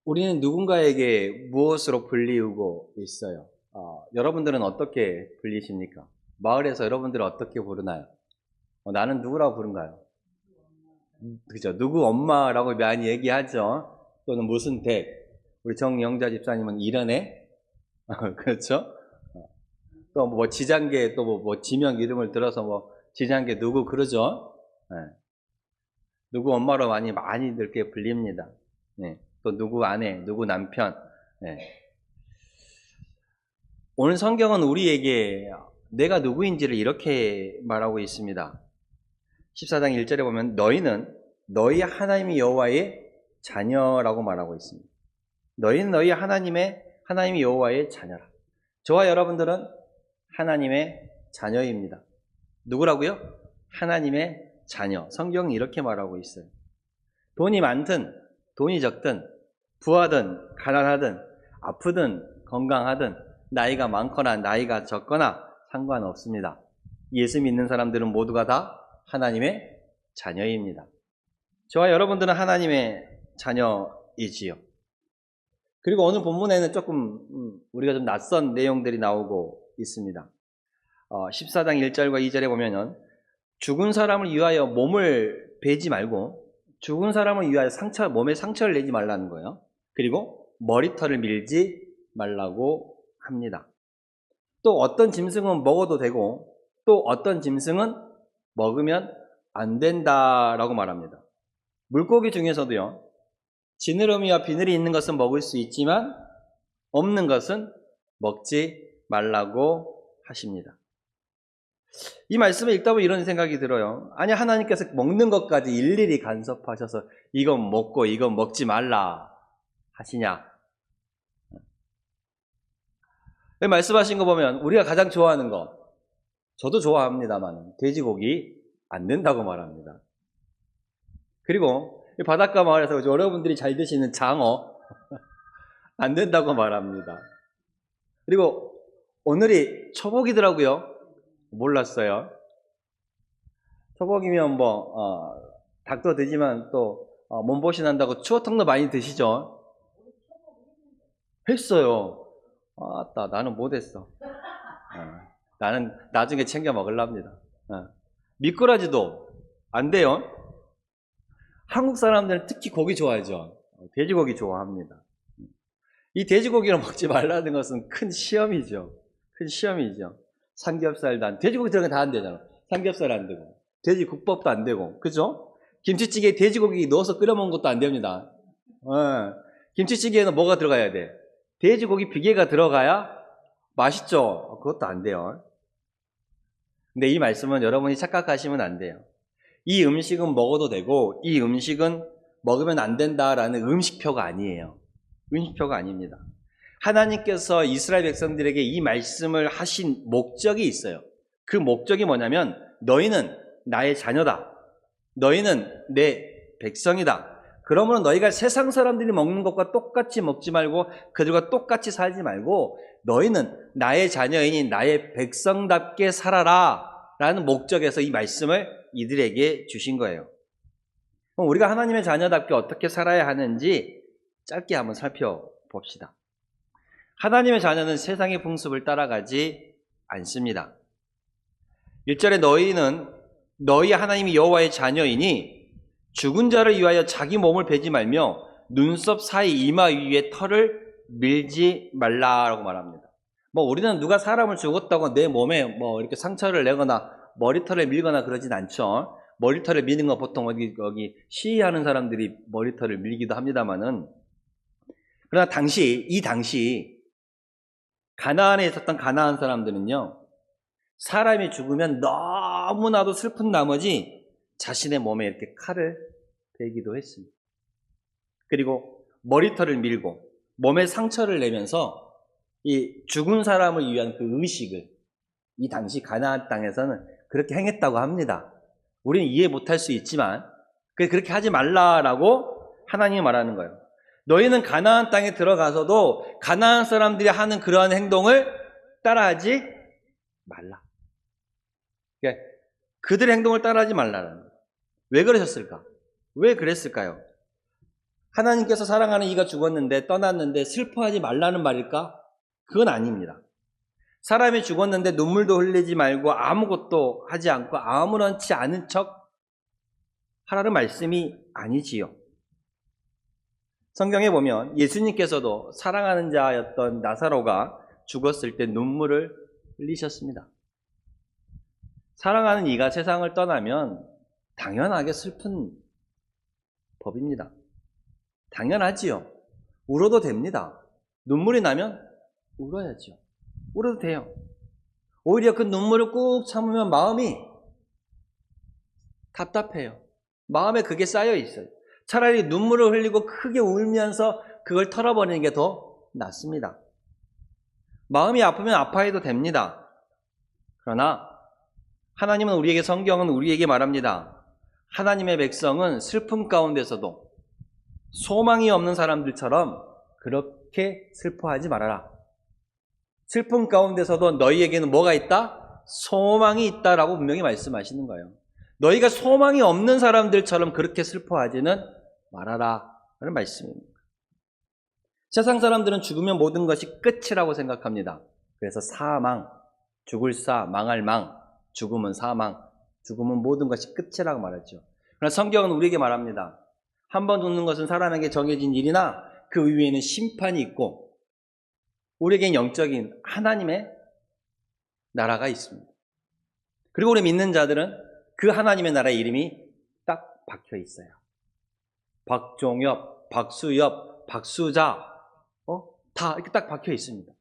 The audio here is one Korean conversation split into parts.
우리는 누군가에게 무엇으로 불리우고 있어요? 여러분들은 어떻게 불리십니까? 마을에서 여러분들은 어떻게 부르나요? 나는 누구라고 부른가요? 그죠? 누구 엄마라고 많이 얘기하죠? 또는 무슨 댁. 우리 정영자 집사님은 이런애? 그렇죠? 또 뭐 지장계 또 뭐 지명 이름을 들어서 뭐 지장계 누구 그러죠? 네. 누구 엄마로 많이 이렇게 불립니다. 네. 또 누구 아내, 누구 남편. 네. 오늘 성경은 우리에게 내가 누구인지를 이렇게 말하고 있습니다. 14장 1절에 보면 너희는 너희 하나님의 여호와의 자녀라고 말하고 있습니다. 너희는 너희 하나님의 여호와의 자녀라. 저와 여러분들은 하나님의 자녀입니다. 누구라고요? 하나님의 자녀. 성경이 이렇게 말하고 있어요. 돈이 많든 돈이 적든 부하든 가난하든 아프든 건강하든 나이가 많거나 나이가 적거나 상관없습니다. 예수 믿는 사람들은 모두가 다 하나님의 자녀입니다. 저와 여러분들은 하나님의 자녀이지요. 그리고 오늘 본문에는 조금 우리가 좀 낯선 내용들이 나오고 있습니다. 14장 1절과 2절에 보면은 죽은 사람을 위하여 몸을 베지 말고 죽은 사람을 위하여 몸에 상처를 내지 말라는 거예요. 그리고 머리털을 밀지 말라고 합니다. 또 어떤 짐승은 먹어도 되고 또 어떤 짐승은 먹으면 안 된다라고 말합니다. 물고기 중에서도요. 지느러미와 비늘이 있는 것은 먹을 수 있지만 없는 것은 먹지 말라고 하십니다. 이 말씀을 읽다 보면 이런 생각이 들어요. 아니 하나님께서 먹는 것까지 일일이 간섭하셔서 이건 먹고 이건 먹지 말라 하시냐? 말씀하신 거 보면 우리가 가장 좋아하는 거 저도 좋아합니다만 돼지고기 안 된다고 말합니다. 그리고 바닷가 마을에서 여러분들이 잘 드시는 장어 안 된다고 말합니다. 그리고 오늘이 초복이더라고요. 몰랐어요. 초복이면 닭도 되지만 또 몸보신 한다고 추어탕도 많이 드시죠? 했어요. 아따 나는 못했어. 나는 나중에 챙겨 먹으랍니다. 미꾸라지도 안 돼요. 한국 사람들은 특히 고기 좋아하죠. 돼지고기 좋아합니다. 이 돼지고기를 먹지 말라는 것은 큰 시험이죠. 큰 시험이죠. 삼겹살도 돼지고기 들어간 다 안 되잖아. 삼겹살 안 되고, 돼지 국밥도 안 되고, 그죠? 김치찌개에 돼지고기 넣어서 끓여 먹는 것도 안 됩니다. 김치찌개에는 뭐가 들어가야 돼? 돼지고기 비계가 들어가야 맛있죠? 그것도 안 돼요. 근데 이 말씀은 여러분이 착각하시면 안 돼요. 이 음식은 먹어도 되고 이 음식은 먹으면 안 된다라는 음식표가 아니에요. 음식표가 아닙니다. 하나님께서 이스라엘 백성들에게 이 말씀을 하신 목적이 있어요. 그 목적이 뭐냐면 너희는 나의 자녀다. 너희는 내 백성이다. 그러므로 너희가 세상 사람들이 먹는 것과 똑같이 먹지 말고 그들과 똑같이 살지 말고 너희는 나의 자녀이니 나의 백성답게 살아라 라는 목적에서 이 말씀을 이들에게 주신 거예요. 그럼 우리가 하나님의 자녀답게 어떻게 살아야 하는지 짧게 한번 살펴봅시다. 하나님의 자녀는 세상의 풍습을 따라가지 않습니다. 1절에 너희는 너희 하나님이 여호와의 자녀이니 죽은 자를 위하여 자기 몸을 베지 말며 눈썹 사이 이마 위에 털을 밀지 말라라고 말합니다. 우리는 누가 사람을 죽었다고 내 몸에 이렇게 상처를 내거나 머리털을 밀거나 그러진 않죠. 머리털을 미는 거 보통 여기 시위하는 사람들이 머리털을 밀기도 합니다만은 그러나 이 당시 가나안에 있었던 가나안 사람들은요. 사람이 죽으면 너무나도 슬픈 나머지 자신의 몸에 이렇게 칼을 베기도 했습니다. 그리고 머리털을 밀고 몸에 상처를 내면서 이 죽은 사람을 위한 그 의식을 이 당시 가나안 땅에서는 그렇게 행했다고 합니다. 우리는 이해 못할 수 있지만 그렇게 하지 말라라고 하나님이 말하는 거예요. 너희는 가나안 땅에 들어가서도 가나안 사람들이 하는 그러한 행동을 따라하지 말라. 그러니까 그들의 행동을 따라하지 말라는 거예요. 왜 그러셨을까? 왜 그랬을까요? 하나님께서 사랑하는 이가 죽었는데 떠났는데 슬퍼하지 말라는 말일까? 그건 아닙니다. 사람이 죽었는데 눈물도 흘리지 말고 아무것도 하지 않고 아무렇지 않은 척 하라는 말씀이 아니지요. 성경에 보면 예수님께서도 사랑하는 자였던 나사로가 죽었을 때 눈물을 흘리셨습니다. 사랑하는 이가 세상을 떠나면 당연하게 슬픈 법입니다. 당연하지요. 울어도 됩니다. 눈물이 나면 울어야죠. 울어도 돼요. 오히려 그 눈물을 꾹 참으면 마음이 답답해요. 마음에 그게 쌓여 있어요. 차라리 눈물을 흘리고 크게 울면서 그걸 털어버리는 게 더 낫습니다. 마음이 아프면 아파해도 됩니다. 그러나 하나님은 우리에게, 성경은 우리에게 말합니다. 하나님의 백성은 슬픔 가운데서도 소망이 없는 사람들처럼 그렇게 슬퍼하지 말아라. 슬픔 가운데서도 너희에게는 뭐가 있다? 소망이 있다라고 분명히 말씀하시는 거예요. 너희가 소망이 없는 사람들처럼 그렇게 슬퍼하지는 말아라 라는 말씀입니다. 세상 사람들은 죽으면 모든 것이 끝이라고 생각합니다. 그래서 사망, 죽을 사, 망할 망, 죽음은 사망, 죽음은 모든 것이 끝이라고 말하죠. 그러나 성경은 우리에게 말합니다. 한 번 죽는 것은 사람에게 정해진 일이나 그 위에는 심판이 있고 우리에겐 영적인 하나님의 나라가 있습니다. 그리고 우리 믿는 자들은 그 하나님의 나라의 이름이 딱 박혀 있어요. 박종엽, 박수엽, 박수자, 다 이렇게 딱 박혀 있습니다.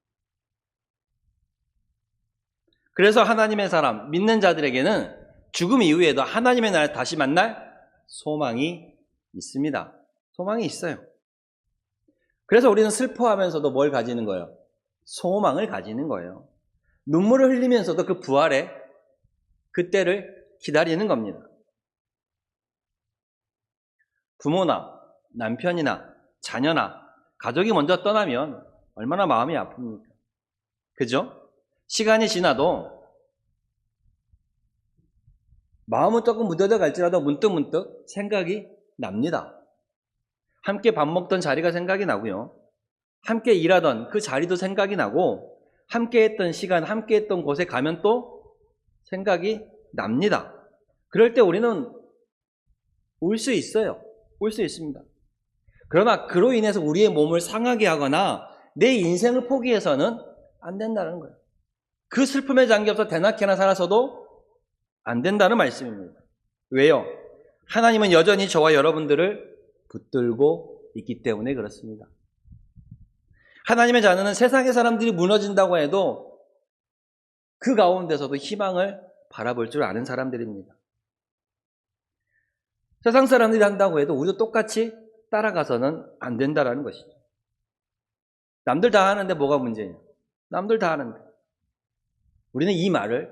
그래서 하나님의 사람, 믿는 자들에게는 죽음 이후에도 하나님의 나라를 다시 만날 소망이 있습니다. 소망이 있어요. 그래서 우리는 슬퍼하면서도 뭘 가지는 거예요? 소망을 가지는 거예요. 눈물을 흘리면서도 그 부활의 그때를 기다리는 겁니다. 부모나 남편이나 자녀나 가족이 먼저 떠나면 얼마나 마음이 아픕니까? 그죠? 시간이 지나도 마음은 조금 무뎌져 갈지라도 문득문득 생각이 납니다. 함께 밥 먹던 자리가 생각이 나고요. 함께 일하던 그 자리도 생각이 나고 함께 했던 시간, 함께 했던 곳에 가면 또 생각이 납니다. 그럴 때 우리는 울 수 있어요. 울 수 있습니다. 그러나 그로 인해서 우리의 몸을 상하게 하거나 내 인생을 포기해서는 안 된다는 거예요. 그 슬픔에 잠겨서 대낮게나 살아서도 안 된다는 말씀입니다. 왜요? 하나님은 여전히 저와 여러분들을 붙들고 있기 때문에 그렇습니다. 하나님의 자녀는 세상의 사람들이 무너진다고 해도 그 가운데서도 희망을 바라볼 줄 아는 사람들입니다. 세상 사람들이 한다고 해도 우리도 똑같이 따라가서는 안 된다는 것이죠. 남들 다 하는데 뭐가 문제냐? 남들 다 하는데. 우리는 이 말을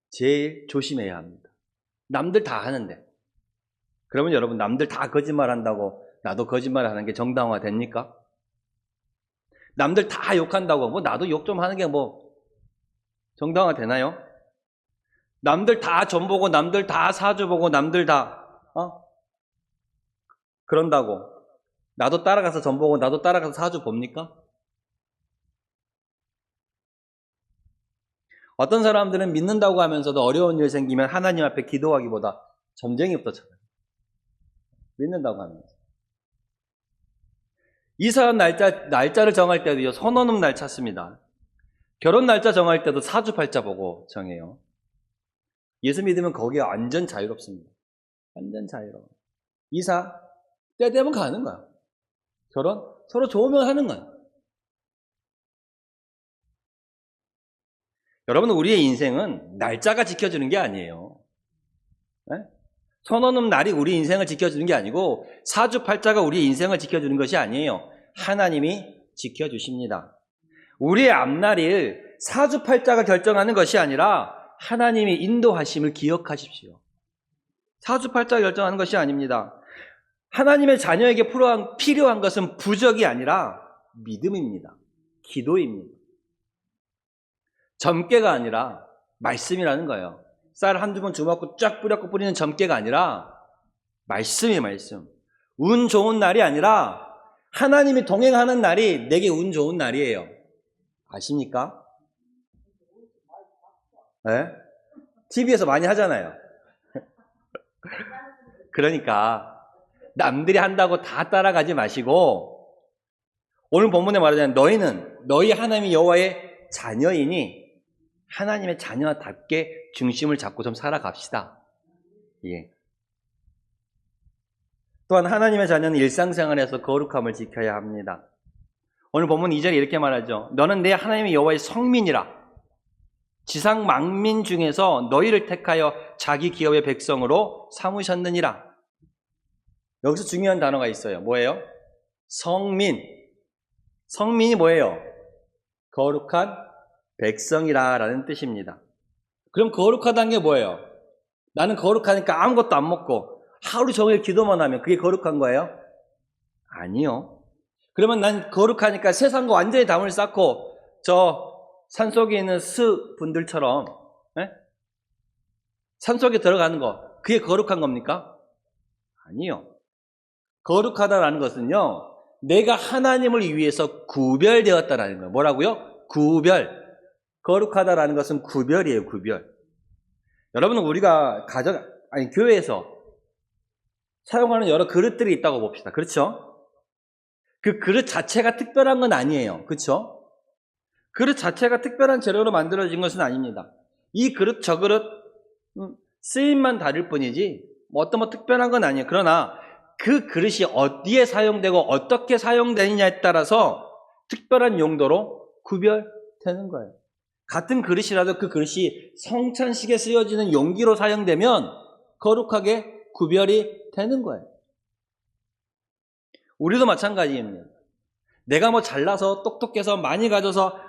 제일 조심해야 합니다. 남들 다 하는데. 그러면 여러분, 남들 다 거짓말한다고 나도 거짓말하는 게 정당화 됩니까? 남들 다 욕한다고 뭐 나도 욕 좀 하는 게 뭐 정당화 되나요? 남들 다 점 보고 남들 다 사주 보고 남들 다 그런다고 나도 따라가서 점 보고 나도 따라가서 사주 봅니까? 어떤 사람들은 믿는다고 하면서도 어려운 일 생기면 하나님 앞에 기도하기보다 점쟁이부터 쳐요. 믿는다고 하면서. 이사 날짜를 정할 때도요, 선언음 날 찾습니다. 결혼 날짜 정할 때도 사주팔자 보고 정해요. 예수 믿으면 거기에 완전 자유롭습니다. 완전 자유로워. 이사 때 되면 가는 거야. 결혼 서로 좋으면 하는 거야. 여러분, 우리의 인생은 날짜가 지켜주는 게 아니에요. 네? 선언음 날이 우리 인생을 지켜주는 게 아니고 사주팔자가 우리 인생을 지켜주는 것이 아니에요. 하나님이 지켜주십니다. 우리의 앞날을 사주팔자가 결정하는 것이 아니라 하나님이 인도하심을 기억하십시오. 사주팔자가 결정하는 것이 아닙니다. 하나님의 자녀에게 필요한 것은 부적이 아니라 믿음입니다. 기도입니다. 점괘가 아니라 말씀이라는 거예요. 쌀 한두 번 주먹고 쫙 뿌렸고 뿌리는 점괘가 아니라 말씀이에요, 말씀. 운 좋은 날이 아니라 하나님이 동행하는 날이 내게 운 좋은 날이에요. 아십니까? 네? TV에서 많이 하잖아요. 그러니까 남들이 한다고 다 따라가지 마시고 오늘 본문에 말하자면 너희는 너희 하나님의 여호와의 자녀이니 하나님의 자녀답게 중심을 잡고 좀 살아갑시다. 예. 또한 하나님의 자녀는 일상생활에서 거룩함을 지켜야 합니다. 오늘 본문 2절에 이렇게 말하죠. 너는 내 하나님의 여호와의 성민이라. 지상 만민 중에서 너희를 택하여 자기 기업의 백성으로 삼으셨느니라. 여기서 중요한 단어가 있어요. 뭐예요? 성민. 성민이 뭐예요? 거룩한 백성이라는 뜻입니다. 그럼 거룩하다는 게 뭐예요? 나는 거룩하니까 아무것도 안 먹고 하루 종일 기도만 하면 그게 거룩한 거예요? 아니요. 그러면 난 거룩하니까 세상과 완전히 담을 쌓고 저 산속에 있는 스 분들처럼 산속에 들어가는 거 그게 거룩한 겁니까? 아니요. 거룩하다라는 것은요. 내가 하나님을 위해서 구별되었다라는 거예요. 뭐라고요? 구별. 거룩하다라는 것은 구별이에요. 구별. 여러분은 우리가 교회에서 사용하는 여러 그릇들이 있다고 봅시다. 그렇죠? 그 그릇 자체가 특별한 건 아니에요. 그렇죠? 그릇 자체가 특별한 재료로 만들어진 것은 아닙니다. 이 그릇 저 그릇 쓰임만 다를 뿐이지 어떤 특별한 건 아니에요. 그러나 그 그릇이 어디에 사용되고 어떻게 사용되느냐에 따라서 특별한 용도로 구별되는 거예요. 같은 그릇이라도 그 그릇이 성찬식에 쓰여지는 용기로 사용되면 거룩하게 구별이 되는 거예요. 우리도 마찬가지입니다. 내가 뭐 잘나서 똑똑해서 많이 가져서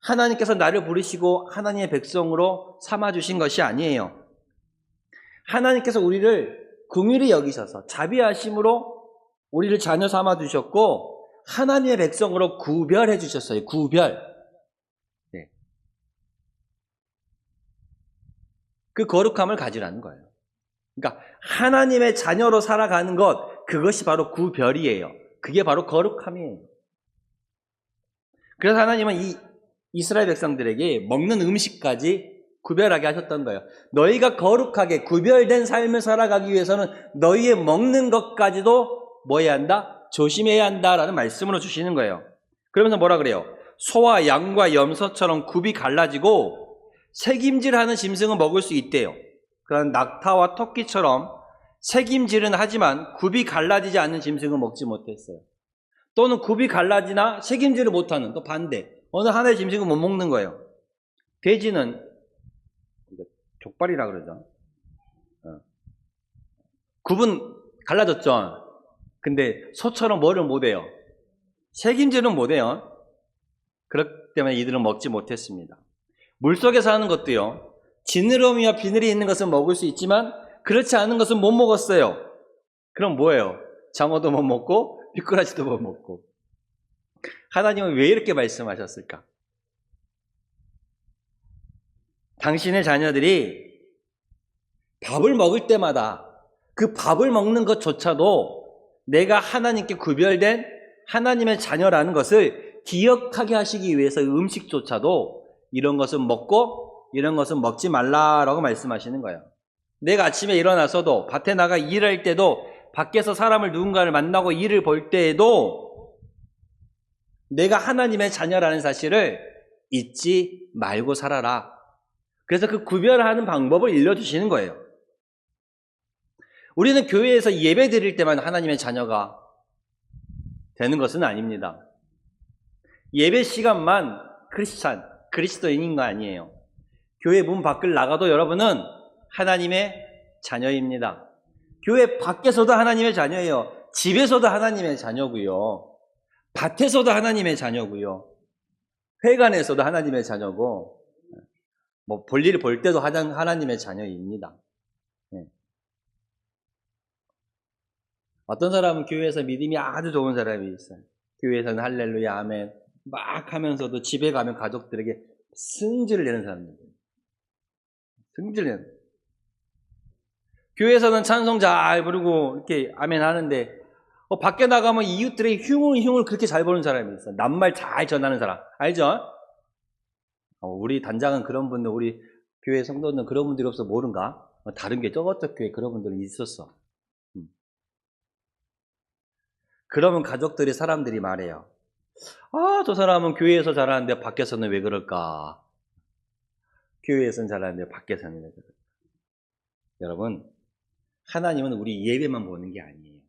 하나님께서 나를 부르시고 하나님의 백성으로 삼아주신 것이 아니에요. 하나님께서 우리를 긍휼히 여기셔서 자비하심으로 우리를 자녀 삼아주셨고 하나님의 백성으로 구별해 주셨어요. 구별. 네. 그 거룩함을 가지라는 거예요. 그러니까 하나님의 자녀로 살아가는 것, 그것이 바로 구별이에요. 그게 바로 거룩함이에요. 그래서 하나님은 이 이스라엘 백성들에게 먹는 음식까지 구별하게 하셨던 거예요. 너희가 거룩하게 구별된 삶을 살아가기 위해서는 너희의 먹는 것까지도 뭐 해야 한다? 조심해야 한다라는 말씀으로 주시는 거예요. 그러면서 뭐라 그래요? 소와 양과 염소처럼 굽이 갈라지고 새김질하는 짐승은 먹을 수 있대요. 그런 낙타와 토끼처럼 새김질은 하지만 굽이 갈라지지 않는 짐승은 먹지 못했어요. 또는 굽이 갈라지나 새김질을 못하는 또 반대 어느 하나의 짐승은 못 먹는 거예요. 돼지는 족발이라 그러죠. 굽은 갈라졌죠. 근데 소처럼 뭐를 못해요? 새김질은 못해요. 그렇기 때문에 이들은 먹지 못했습니다. 물속에 사는 것도요. 지느러미와 비늘이 있는 것은 먹을 수 있지만 그렇지 않은 것은 못 먹었어요. 그럼 뭐예요? 장어도 못 먹고 미꾸라지도 못 먹고. 하나님은 왜 이렇게 말씀하셨을까? 당신의 자녀들이 밥을 먹을 때마다 그 밥을 먹는 것조차도 내가 하나님께 구별된 하나님의 자녀라는 것을 기억하게 하시기 위해서 음식조차도 이런 것은 먹고 이런 것은 먹지 말라라고 말씀하시는 거예요. 내가 아침에 일어나서도 밭에 나가 일할 때도 밖에서 사람을 누군가를 만나고 일을 볼 때에도 내가 하나님의 자녀라는 사실을 잊지 말고 살아라. 그래서 그 구별하는 방법을 일러주시는 거예요. 우리는 교회에서 예배 드릴 때만 하나님의 자녀가 되는 것은 아닙니다. 예배 시간만 그리스도인인 거 아니에요. 교회 문 밖을 나가도 여러분은 하나님의 자녀입니다. 교회 밖에서도 하나님의 자녀예요. 집에서도 하나님의 자녀고요. 밭에서도 하나님의 자녀고요. 회관에서도 하나님의 자녀고 뭐 볼일 볼 때도 하나님의 자녀입니다. 네. 어떤 사람은 교회에서 믿음이 아주 좋은 사람이 있어요. 교회에서는 할렐루야 아멘 막 하면서도 집에 가면 가족들에게 승질을 내는 사람들. 승질을 내는. 교회에서는 찬송 잘 부르고 이렇게 아멘 하는데 밖에 나가면 이웃들의 흉을 그렇게 잘 보는 사람이 있어. 낱말 잘 전하는 사람. 알죠? 우리 단장은 그런 분들, 우리 교회 성도는 그런 분들이 없어 모른가? 다른 게 저쪽 교회 그런 분들이 있었어. 그러면 가족들이 사람들이 말해요. 저 사람은 교회에서 잘하는데 밖에서는 왜 그럴까? 교회에서는 잘하는데 밖에서는 왜 그럴까? 여러분, 하나님은 우리 예배만 보는 게 아니에요.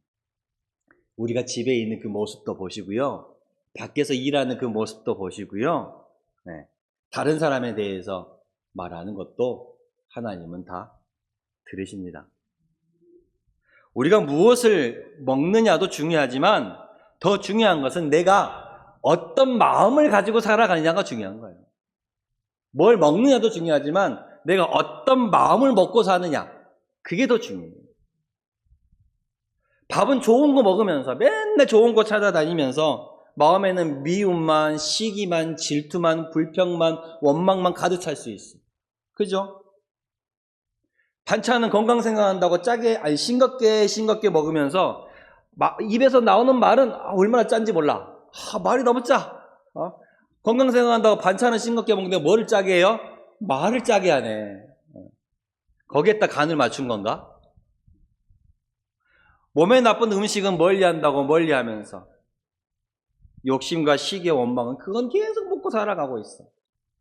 우리가 집에 있는 그 모습도 보시고요. 밖에서 일하는 그 모습도 보시고요. 네. 다른 사람에 대해서 말하는 것도 하나님은 다 들으십니다. 우리가 무엇을 먹느냐도 중요하지만 더 중요한 것은 내가 어떤 마음을 가지고 살아가느냐가 중요한 거예요. 뭘 먹느냐도 중요하지만 내가 어떤 마음을 먹고 사느냐, 그게 더 중요해요. 밥은 좋은 거 먹으면서 맨날 좋은 거 찾아다니면서 마음에는 미움만, 시기만, 질투만, 불평만, 원망만 가득 찰 수 있어요. 그죠? 반찬은 건강 생각한다고 싱겁게 먹으면서 입에서 나오는 말은 얼마나 짠지 몰라. 말이 너무 짜. 건강 생각한다고 반찬은 싱겁게 먹는데 뭐를 짜게 해요? 말을 짜게 하네. 거기에다 간을 맞춘 건가? 몸에 나쁜 음식은 멀리하면서 욕심과 시기의 원망은 그건 계속 먹고 살아가고 있어.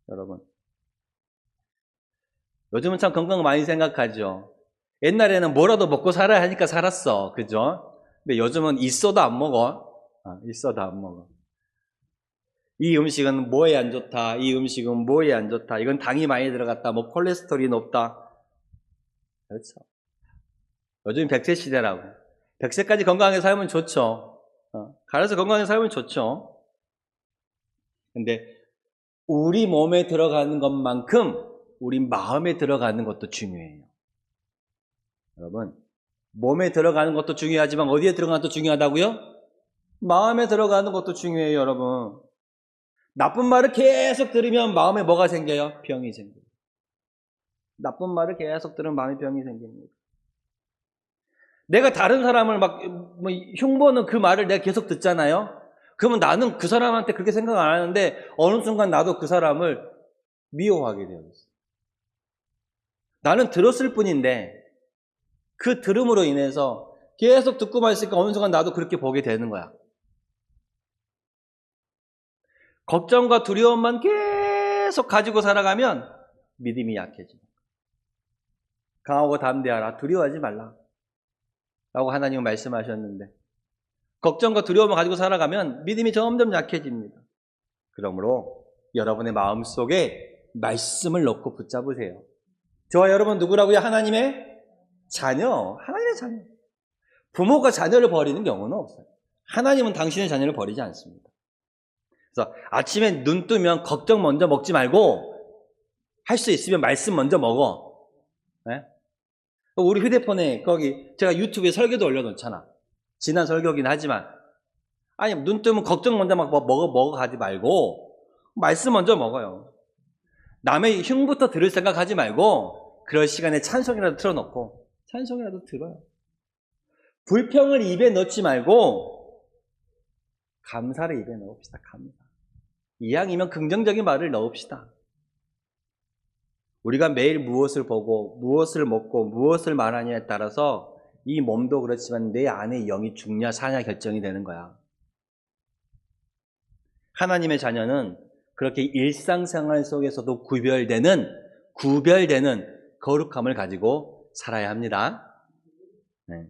여러분, 요즘은 참 건강 많이 생각하죠. 옛날에는 뭐라도 먹고 살아야 하니까 살았어. 그죠? 근데 요즘은 있어도 안 먹어. 있어도 안 먹어. 이 음식은 뭐에 안 좋다. 이 음식은 뭐에 안 좋다. 이건 당이 많이 들어갔다. 뭐 콜레스테롤이 높다. 그렇죠. 요즘 100세 시대라고. 100세까지 건강하게 살면 좋죠. 가려서 건강하게 살면 좋죠. 근데 우리 몸에 들어가는 것만큼 우리 마음에 들어가는 것도 중요해요. 여러분, 몸에 들어가는 것도 중요하지만 어디에 들어가는 것도 중요하다고요? 마음에 들어가는 것도 중요해요, 여러분. 나쁜 말을 계속 들으면 마음에 뭐가 생겨요? 병이 생겨요. 나쁜 말을 계속 들으면 마음에 병이 생깁니다. 내가 다른 사람을 흉보는 그 말을 내가 계속 듣잖아요? 그러면 나는 그 사람한테 그렇게 생각 안 하는데 어느 순간 나도 그 사람을 미워하게 되어 있어요. 나는 들었을 뿐인데 그 들음으로 인해서 계속 듣고만 있으니까 어느 순간 나도 그렇게 보게 되는 거야. 걱정과 두려움만 계속 가지고 살아가면 믿음이 약해져. 강하고 담대하라. 두려워하지 말라. 라고 하나님은 말씀하셨는데 걱정과 두려움을 가지고 살아가면 믿음이 점점 약해집니다. 그러므로 여러분의 마음속에 말씀을 넣고 붙잡으세요. 저와 여러분 누구라고요? 하나님의 자녀. 하나님의 자녀. 부모가 자녀를 버리는 경우는 없어요. 하나님은 당신의 자녀를 버리지 않습니다. 그래서 아침에 눈 뜨면 걱정 먼저 먹지 말고 할 수 있으면 말씀 먼저 먹어. 네? 우리 휴대폰에 거기 제가 유튜브에 설교도 올려놓잖아. 지난 설교긴 하지만 아니 눈 뜨면 걱정 먼저 막 먹어가지 말고 말씀 먼저 먹어요. 남의 흉부터 들을 생각하지 말고 그럴 시간에 찬송이라도 틀어놓고 찬송이라도 들어요. 불평을 입에 넣지 말고 감사를 입에 넣읍시다. 감사. 이왕이면 긍정적인 말을 넣읍시다. 우리가 매일 무엇을 보고 무엇을 먹고 무엇을 말하냐에 따라서 이 몸도 그렇지만 내 안의 영이 죽냐 사냐 결정이 되는 거야. 하나님의 자녀는 그렇게 일상생활 속에서도 구별되는 거룩함을 가지고 살아야 합니다. 네.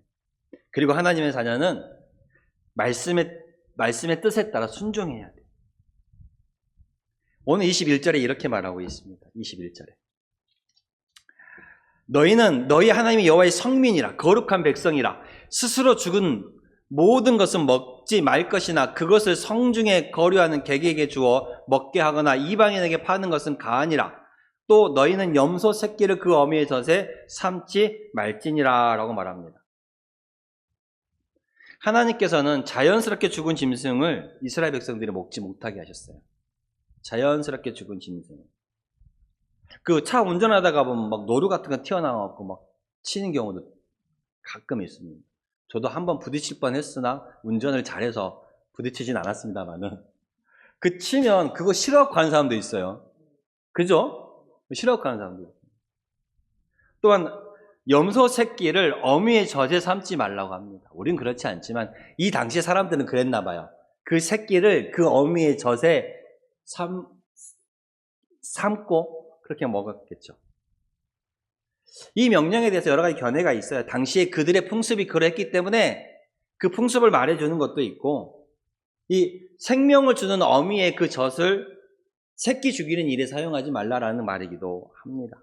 그리고 하나님의 자녀는 말씀의 뜻에 따라 순종해야 돼요. 오늘 21절에 이렇게 말하고 있습니다. 21절에. 너희는 너희 하나님의 여호와의 성민이라 거룩한 백성이라 스스로 죽은 모든 것은 먹지 말 것이나 그것을 성중에 거류하는 객에게 주어 먹게 하거나 이방인에게 파는 것은 가하니라. 또 너희는 염소 새끼를 그 어미의 젖에 삼지 말지니라 라고 말합니다. 하나님께서는 자연스럽게 죽은 짐승을 이스라엘 백성들이 먹지 못하게 하셨어요. 자연스럽게 죽은 짐승. 그 차 운전하다가 보면 막 노루 같은 거 튀어나와갖고 막 치는 경우도 가끔 있습니다. 저도 한번 부딪힐 뻔했으나 운전을 잘해서 부딪히진 않았습니다만은 그 치면 그거 싫어하는 사람도 있어요. 그죠? 싫어하는 사람도 있어요. 또한 염소 새끼를 어미의 젖에 삼지 말라고 합니다. 우린 그렇지 않지만 이 당시 사람들은 그랬나 봐요. 그 새끼를 그 어미의 젖에 삶고 그렇게 먹었겠죠. 이 명령에 대해서 여러 가지 견해가 있어요. 당시에 그들의 풍습이 그랬기 때문에 그 풍습을 말해주는 것도 있고, 이 생명을 주는 어미의 그 젖을 새끼 죽이는 일에 사용하지 말라라는 말이기도 합니다.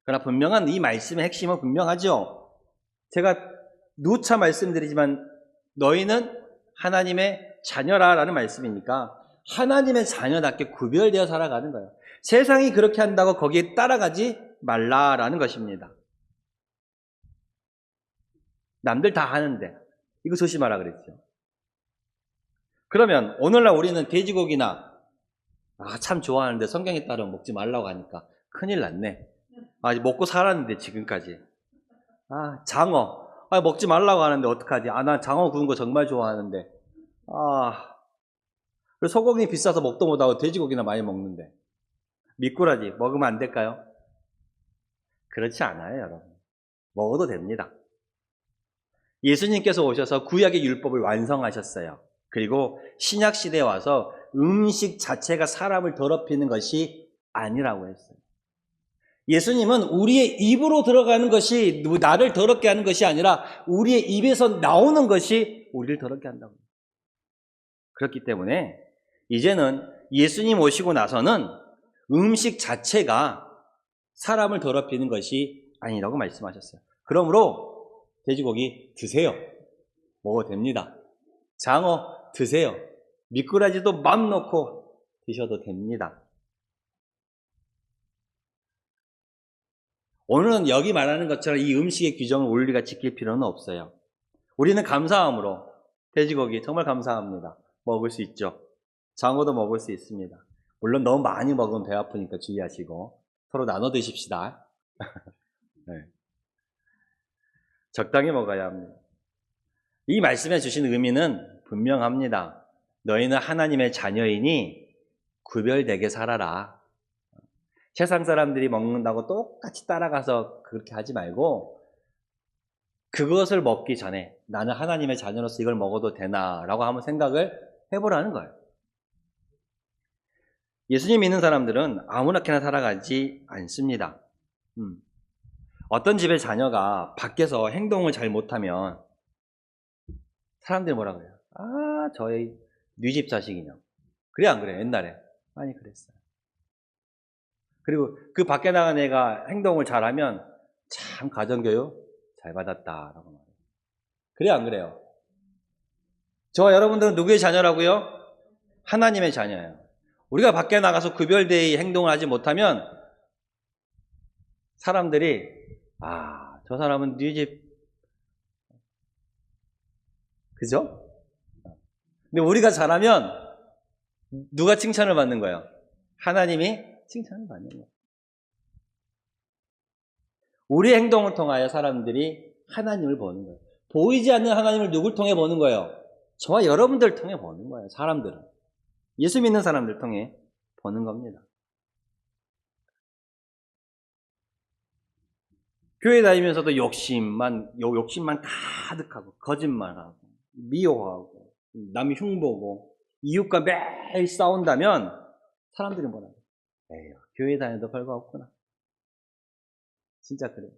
그러나 분명한 이 말씀의 핵심은 분명하죠. 제가 누차 말씀드리지만 너희는 하나님의 자녀라라는 말씀이니까 하나님의 자녀답게 구별되어 살아가는 거예요. 세상이 그렇게 한다고 거기에 따라가지 말라라는 것입니다. 남들 다 하는데 이거 조심하라 그랬죠. 그러면 오늘날 우리는 돼지고기나 참 좋아하는데 성경에 따르면 먹지 말라고 하니까 큰일 났네. 먹고 살았는데 지금까지. 장어. 먹지 말라고 하는데 어떡하지? 난 장어 구운 거 정말 좋아하는데. 소고기 비싸서 먹도 못하고 돼지고기나 많이 먹는데. 미꾸라지 먹으면 안 될까요? 그렇지 않아요, 여러분. 먹어도 됩니다. 예수님께서 오셔서 구약의 율법을 완성하셨어요. 그리고 신약 시대에 와서 음식 자체가 사람을 더럽히는 것이 아니라고 했어요. 예수님은 우리의 입으로 들어가는 것이 나를 더럽게 하는 것이 아니라 우리의 입에서 나오는 것이 우리를 더럽게 한다고. 그렇기 때문에 이제는 예수님 오시고 나서는 음식 자체가 사람을 더럽히는 것이 아니라고 말씀하셨어요. 그러므로 돼지고기 드세요. 먹어도 됩니다. 장어 드세요. 미꾸라지도 맘 놓고 드셔도 됩니다. 오늘은 여기 말하는 것처럼 이 음식의 규정을 우리가 지킬 필요는 없어요. 우리는 감사함으로 돼지고기 정말 감사합니다. 먹을 수 있죠. 장어도 먹을 수 있습니다. 물론 너무 많이 먹으면 배 아프니까 주의하시고 서로 나눠 드십시다. 네. 적당히 먹어야 합니다. 이 말씀에 주신 의미는 분명합니다. 너희는 하나님의 자녀이니 구별되게 살아라. 세상 사람들이 먹는다고 똑같이 따라가서 그렇게 하지 말고 그것을 먹기 전에 나는 하나님의 자녀로서 이걸 먹어도 되나라고 한번 생각을 해보라는 거예요. 예수님 믿는 사람들은 아무렇게나 살아가지 않습니다. 어떤 집의 자녀가 밖에서 행동을 잘 못하면 사람들이 뭐라 그래요? 저희 네 집 자식이냐. 그래 안 그래? 옛날에 많이 그랬어요. 그리고 그 밖에 나간 애가 행동을 잘하면 참 가정교육 잘 받았다라고 말해요. 그래 안 그래요? 저와 여러분들은 누구의 자녀라고요? 하나님의 자녀예요. 우리가 밖에 나가서 구별되이 행동을 하지 못하면 사람들이 저 사람은 네 집 그죠? 근데 우리가 잘하면 누가 칭찬을 받는 거예요? 하나님이 칭찬을 받는 거예요. 우리의 행동을 통하여 사람들이 하나님을 보는 거예요. 보이지 않는 하나님을 누굴 통해 보는 거예요? 저와 여러분들 통해 보는 거예요. 사람들은. 예수 믿는 사람들 통해 보는 겁니다. 교회 다니면서도 욕심만 가득하고 거짓말하고 미워하고 남 흉보고 이웃과 매일 싸운다면 사람들이 뭐라고? 에휴, 교회 다녀도 별거 없구나. 진짜 그래요.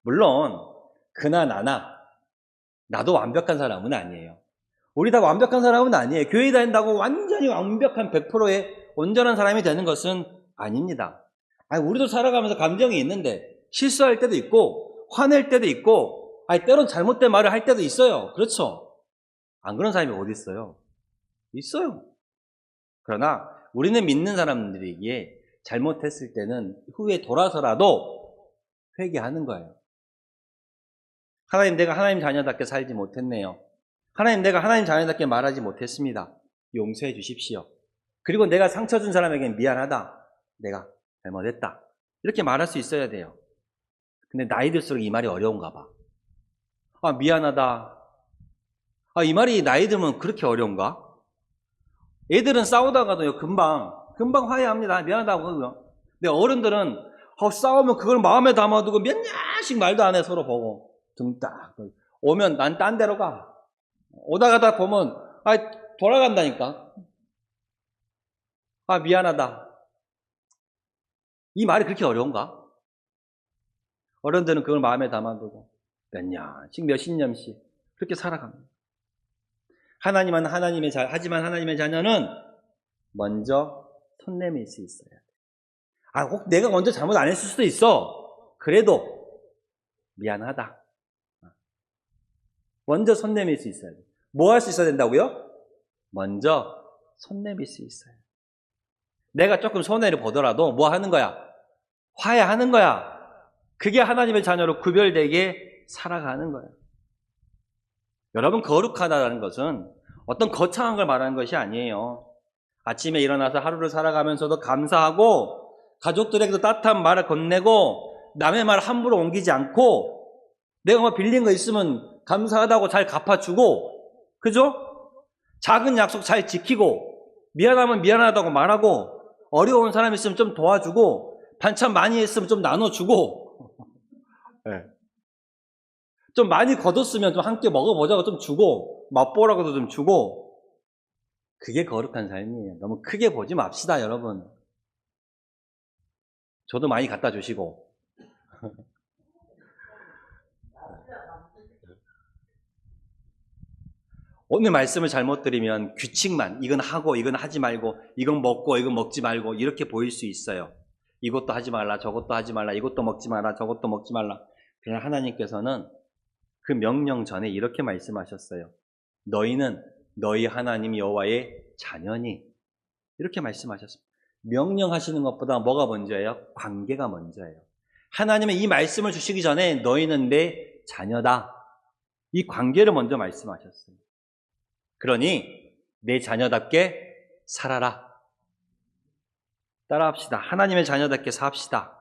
물론 그나 나나 나도 완벽한 사람은 아니에요. 우리 다 완벽한 사람은 아니에요. 교회 다닌다고 완전히 완벽한 100%의 온전한 사람이 되는 것은 아닙니다. 우리도 살아가면서 감정이 있는데 실수할 때도 있고 화낼 때도 있고 때론 잘못된 말을 할 때도 있어요. 그렇죠? 안 그런 사람이 어디 있어요? 있어요. 그러나 우리는 믿는 사람들이기에 잘못했을 때는 후에 돌아서라도 회개하는 거예요. 하나님, 내가 하나님 자녀답게 살지 못했네요. 하나님, 내가 하나님 자녀답게 말하지 못했습니다. 용서해 주십시오. 그리고 내가 상처 준 사람에게 미안하다. 내가 잘못했다. 이렇게 말할 수 있어야 돼요. 근데 나이 들수록 이 말이 어려운가 봐. 아, 미안하다. 아, 이 말이 나이 들면 그렇게 어려운가? 애들은 싸우다가도요, 금방 화해합니다. 미안하다고 그러고요. 근데 어른들은 싸우면 그걸 마음에 담아두고 몇 년씩 말도 안 해, 서로 보고. 등 딱. 오면 난 딴 데로 가. 오다 가다 보면, 돌아간다니까. 아, 미안하다. 이 말이 그렇게 어려운가? 어른들은 그걸 마음에 담아두고 몇 년씩, 몇십 년씩 그렇게 살아갑니다. 하지만 하나님의 자녀는 먼저 손 내밀 수 있어야 돼. 혹 내가 먼저 잘못 안 했을 수도 있어. 그래도 미안하다. 먼저 손 내밀 수 있어야 돼. 뭐 할 수 있어야 된다고요? 먼저 손 내밀 수 있어요. 내가 조금 손해를 보더라도 뭐 하는 거야? 화해하는 거야. 그게 하나님의 자녀로 구별되게 살아가는 거예요. 여러분, 거룩하다는 것은 어떤 거창한 걸 말하는 것이 아니에요. 아침에 일어나서 하루를 살아가면서도 감사하고 가족들에게도 따뜻한 말을 건네고 남의 말 함부로 옮기지 않고 내가 뭐 빌린 거 있으면 감사하다고 잘 갚아주고, 그죠? 작은 약속 잘 지키고 미안하면 미안하다고 말하고 어려운 사람 있으면 좀 도와주고 반찬 많이 했으면 좀 나눠주고 네. 좀 많이 거뒀으면 좀 함께 먹어보자고 좀 주고 맛보라고도 좀 주고, 그게 거룩한 삶이에요. 너무 크게 보지 맙시다, 여러분. 저도 많이 갖다 주시고. 오늘 말씀을 잘못 들으면 규칙만, 이건 하고 이건 하지 말고, 이건 먹고 이건 먹지 말고 이렇게 보일 수 있어요. 이것도 하지 말라, 저것도 하지 말라, 이것도 먹지 마라, 저것도 먹지 말라. 그냥 하나님께서는 그 명령 전에 이렇게 말씀하셨어요. 너희는 너희 하나님 여호와의 자녀니. 이렇게 말씀하셨습니다. 명령하시는 것보다 뭐가 먼저예요? 관계가 먼저예요. 하나님은 이 말씀을 주시기 전에 너희는 내 자녀다. 이 관계를 먼저 말씀하셨어요. 그러니 내 자녀답게 살아라. 따라합시다. 하나님의 자녀답게 삽시다.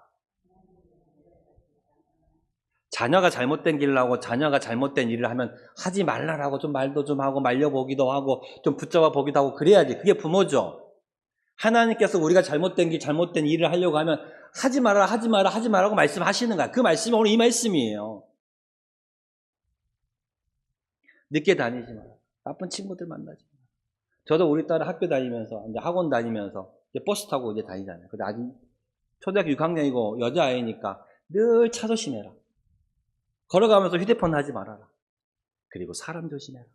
자녀가 잘못된 길을 하고 자녀가 잘못된 일을 하면 하지 말라라고 좀 말도 좀 하고 말려보기도 하고 좀 붙잡아 보기도 하고 그래야지. 그게 부모죠. 하나님께서 우리가 잘못된 일을 하려고 하면 하지 마라, 하지 마라, 하지 마라고 말씀하시는 거야. 그 말씀이 오늘 이 말씀이에요. 늦게 다니지 마라. 나쁜 친구들 만나지 마라. 저도 우리 딸 학교 다니면서, 이제 학원 다니면서 이제 버스 타고 이제 다니잖아요. 근데 아직 초등학교 6학년이고 여자아이니까 늘 차 조심해라. 걸어가면서 휴대폰 하지 말아라. 그리고 사람 조심해라.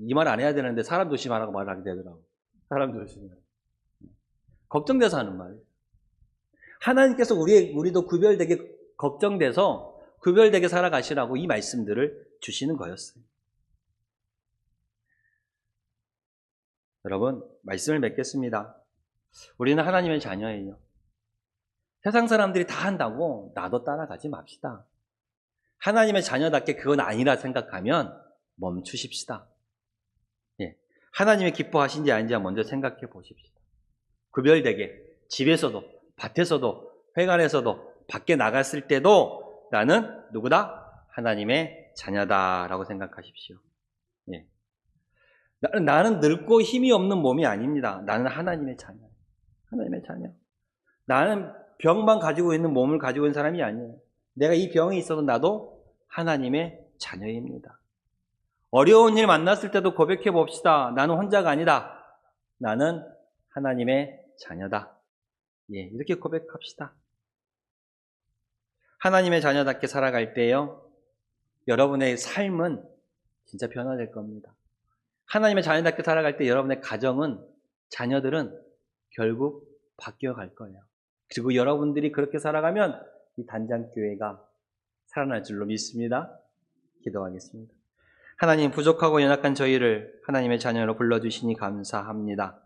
이 말 안 해야 되는데 사람 조심하라고 말하게 되더라고. 사람 조심해라. 걱정돼서 하는 말이에요. 하나님께서 우리도 구별되게 걱정돼서 구별되게 살아가시라고 이 말씀들을 주시는 거였어요. 여러분, 말씀을 맺겠습니다. 우리는 하나님의 자녀예요. 세상 사람들이 다 한다고 나도 따라가지 맙시다. 하나님의 자녀답게 그건 아니라 생각하면 멈추십시다. 예. 하나님이 기뻐하신지 아닌지 먼저 생각해 보십시다. 구별되게 집에서도 밭에서도 회관에서도 밖에 나갔을 때도 나는 누구다? 하나님의 자녀다라고 생각하십시오. 예. 나는 늙고 힘이 없는 몸이 아닙니다. 나는 하나님의 자녀. 하나님의 자녀. 나는 병만 가지고 있는 몸을 가지고 있는 사람이 아니에요. 내가 이 병이 있어도 나도 하나님의 자녀입니다. 어려운 일 만났을 때도 고백해 봅시다. 나는 혼자가 아니다. 나는 하나님의 자녀다. 예, 이렇게 고백합시다. 하나님의 자녀답게 살아갈 때요, 여러분의 삶은 진짜 변화될 겁니다. 하나님의 자녀답게 살아갈 때 여러분의 가정은, 자녀들은 결국 바뀌어갈 거예요. 그리고 여러분들이 그렇게 살아가면 이 단장교회가 살아날 줄로 믿습니다. 기도하겠습니다. 하나님, 부족하고 연약한 저희를 하나님의 자녀로 불러주시니 감사합니다.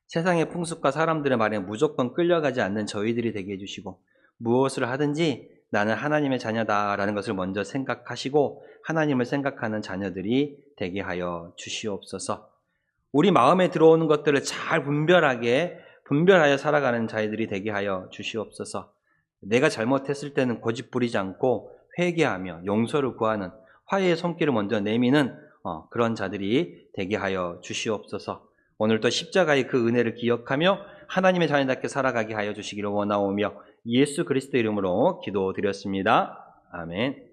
세상의 풍습과 사람들의 말에 무조건 끌려가지 않는 저희들이 되게 해주시고, 무엇을 하든지 나는 하나님의 자녀다라는 것을 먼저 생각하시고 하나님을 생각하는 자녀들이 되게 하여 주시옵소서. 우리 마음에 들어오는 것들을 잘 분별하여 살아가는 자들이 되게 하여 주시옵소서. 내가 잘못했을 때는 고집 부리지 않고 회개하며 용서를 구하는 화해의 손길을 먼저 내미는 그런 자들이 되게 하여 주시옵소서. 오늘도 십자가의 그 은혜를 기억하며 하나님의 자녀답게 살아가게 하여 주시기를 원하오며 예수 그리스도 이름으로 기도드렸습니다. 아멘.